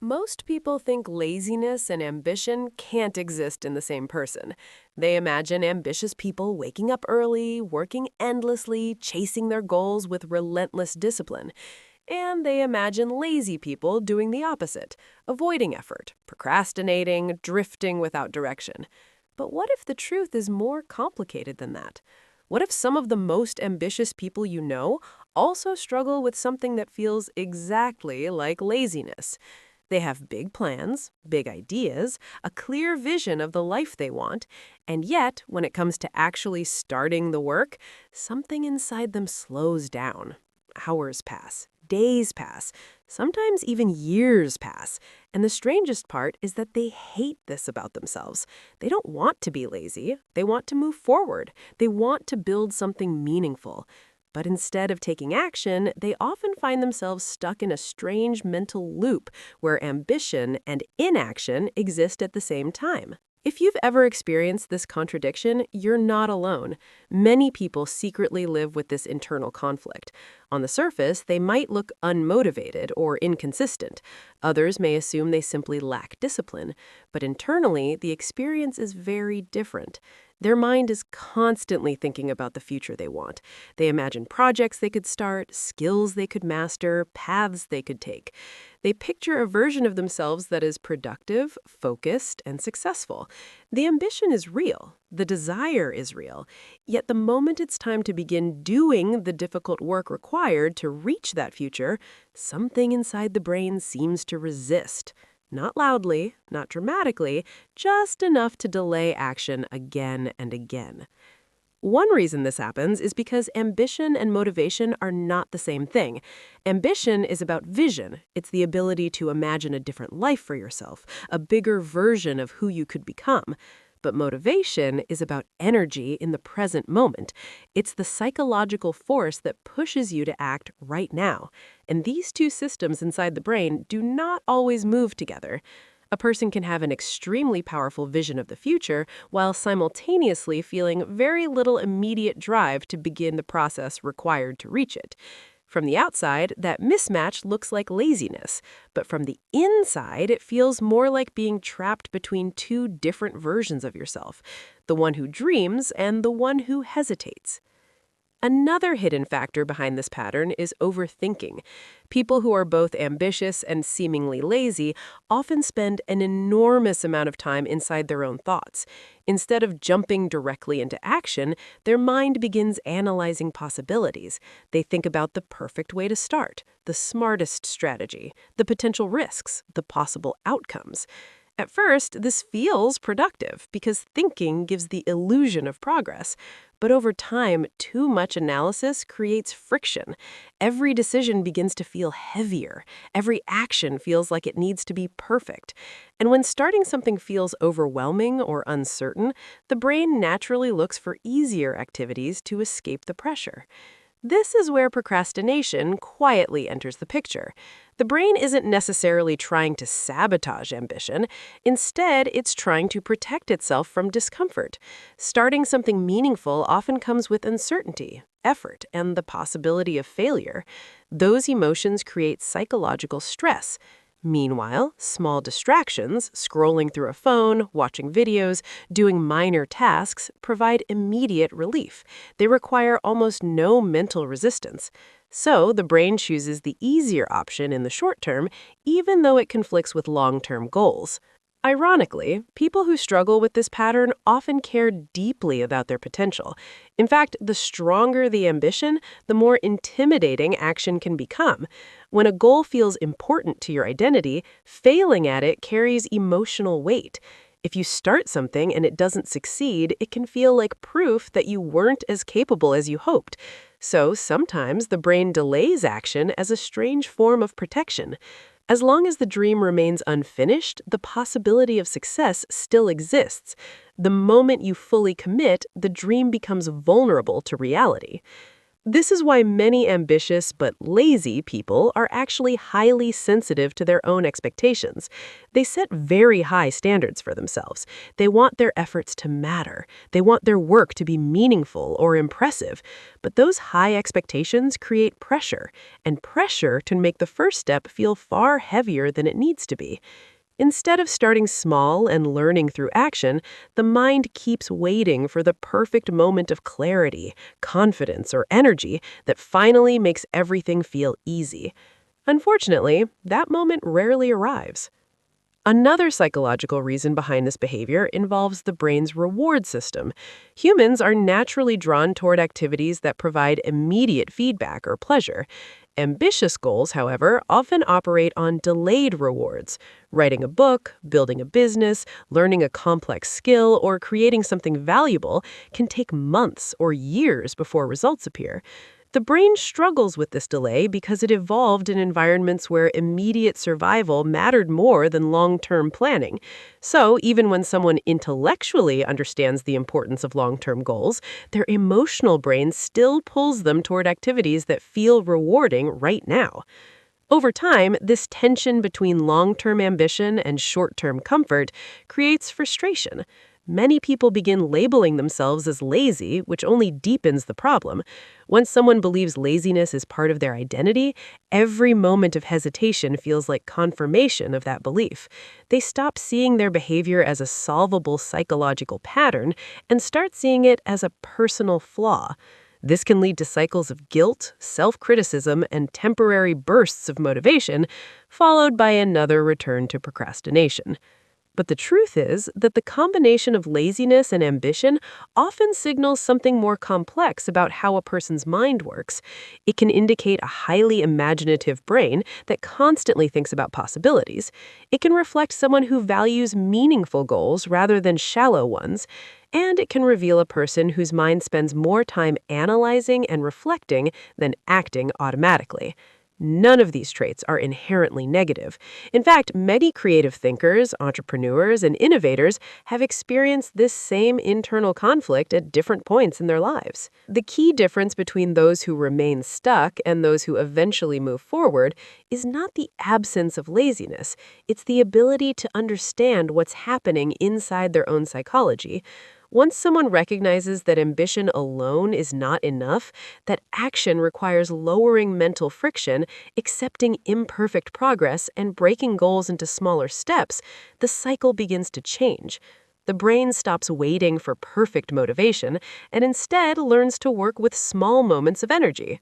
Most people think laziness and ambition can't exist in the same person. They imagine ambitious people waking up early, working endlessly, chasing their goals with relentless discipline. And they imagine lazy people doing the opposite, avoiding effort, procrastinating, drifting without direction. But what if the truth is more complicated than that? What if some of the most ambitious people you know also struggle with something that feels exactly like laziness? They have big plans, big ideas, a clear vision of the life they want, and yet, when it comes to actually starting the work, something inside them slows down. Hours pass, days pass, sometimes even years pass. And the strangest part is that they hate this about themselves. They don't want to be lazy. They want to move forward. They want to build something meaningful. But instead of taking action, they often find themselves stuck in a strange mental loop where ambition and inaction exist at the same time. If you've ever experienced this contradiction, you're not alone. Many people secretly live with this internal conflict. On the surface, they might look unmotivated or inconsistent. Others may assume they simply lack discipline. But internally, the experience is very different. Their mind is constantly thinking about the future they want. They imagine projects they could start, skills they could master, paths they could take. They picture a version of themselves that is productive, focused, and successful. The ambition is real. The desire is real. Yet the moment it's time to begin doing the difficult work required to reach that future, something inside the brain seems to resist. Not loudly, not dramatically, just enough to delay action again and again. One reason this happens is because ambition and motivation are not the same thing. Ambition is about vision. It's the ability to imagine a different life for yourself, a bigger version of who you could become. But motivation is about energy in the present moment. It's the psychological force that pushes you to act right now. And these two systems inside the brain do not always move together. A person can have an extremely powerful vision of the future while simultaneously feeling very little immediate drive to begin the process required to reach it. From the outside, that mismatch looks like laziness, but from the inside, it feels more like being trapped between two different versions of yourself, the one who dreams and the one who hesitates. Another hidden factor behind this pattern is overthinking. People who are both ambitious and seemingly lazy often spend an enormous amount of time inside their own thoughts. Instead of jumping directly into action, their mind begins analyzing possibilities. They think about the perfect way to start, the smartest strategy, the potential risks, the possible outcomes. At first, this feels productive because thinking gives the illusion of progress. But over time, too much analysis creates friction. Every decision begins to feel heavier. Every action feels like it needs to be perfect. And when starting something feels overwhelming or uncertain, the brain naturally looks for easier activities to escape the pressure. This is where procrastination quietly enters the picture. The brain isn't necessarily trying to sabotage ambition. Instead, it's trying to protect itself from discomfort. Starting something meaningful often comes with uncertainty, effort, and the possibility of failure. Those emotions create psychological stress. Meanwhile, small distractions, scrolling through a phone, watching videos, doing minor tasks, provide immediate relief. They require almost no mental resistance. So, the brain chooses the easier option in the short term, even though it conflicts with long-term goals. Ironically, people who struggle with this pattern often care deeply about their potential. In fact, the stronger the ambition, the more intimidating action can become. When a goal feels important to your identity, failing at it carries emotional weight. If you start something and it doesn't succeed, it can feel like proof that you weren't as capable as you hoped. So sometimes the brain delays action as a strange form of protection. As long as the dream remains unfinished, the possibility of success still exists. The moment you fully commit, the dream becomes vulnerable to reality. This is why many ambitious but lazy people are actually highly sensitive to their own expectations. They set very high standards for themselves. They want their efforts to matter. They want their work to be meaningful or impressive. But those high expectations create pressure, and pressure can make the first step feel far heavier than it needs to be. Instead of starting small and learning through action, the mind keeps waiting for the perfect moment of clarity, confidence, or energy that finally makes everything feel easy. Unfortunately, that moment rarely arrives. Another psychological reason behind this behavior involves the brain's reward system. Humans are naturally drawn toward activities that provide immediate feedback or pleasure. Ambitious goals, however, often operate on delayed rewards. Writing a book, building a business, learning a complex skill, or creating something valuable can take months or years before results appear. The brain struggles with this delay because it evolved in environments where immediate survival mattered more than long-term planning. So, even when someone intellectually understands the importance of long-term goals, their emotional brain still pulls them toward activities that feel rewarding right now. Over time, this tension between long-term ambition and short-term comfort creates frustration. Many people begin labeling themselves as lazy, which only deepens the problem. Once someone believes laziness is part of their identity, every moment of hesitation feels like confirmation of that belief. They stop seeing their behavior as a solvable psychological pattern and start seeing it as a personal flaw. This can lead to cycles of guilt, self-criticism, and temporary bursts of motivation, followed by another return to procrastination. But the truth is that the combination of laziness and ambition often signals something more complex about how a person's mind works. It can indicate a highly imaginative brain that constantly thinks about possibilities. It can reflect someone who values meaningful goals rather than shallow ones. And it can reveal a person whose mind spends more time analyzing and reflecting than acting automatically. None of these traits are inherently negative. In fact, many creative thinkers, entrepreneurs, and innovators have experienced this same internal conflict at different points in their lives. The key difference between those who remain stuck and those who eventually move forward is not the absence of laziness. It's the ability to understand what's happening inside their own psychology. Once someone recognizes that ambition alone is not enough, that action requires lowering mental friction, accepting imperfect progress, and breaking goals into smaller steps, the cycle begins to change. The brain stops waiting for perfect motivation and instead learns to work with small moments of energy.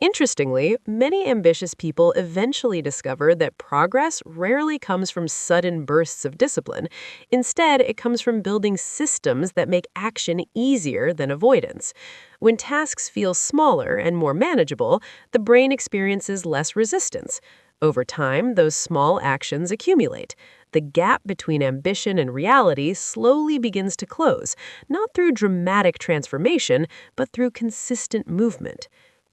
Interestingly, many ambitious people eventually discover that progress rarely comes from sudden bursts of discipline. Instead, it comes from building systems that make action easier than avoidance. When tasks feel smaller and more manageable, the brain experiences less resistance. Over time, those small actions accumulate. The gap between ambition and reality slowly begins to close, not through dramatic transformation, but through consistent movement.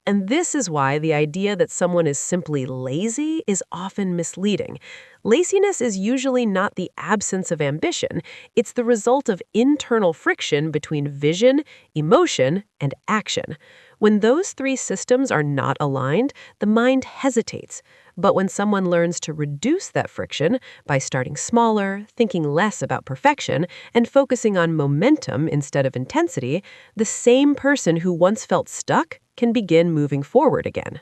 And this is why the idea that someone is simply lazy is often misleading. Laziness is usually not the absence of ambition, it's the result of internal friction between vision, emotion, and action. When those three systems are not aligned, the mind hesitates. But when someone learns to reduce that friction by starting smaller, thinking less about perfection, and focusing on momentum instead of intensity, the same person who once felt stuck can begin moving forward again.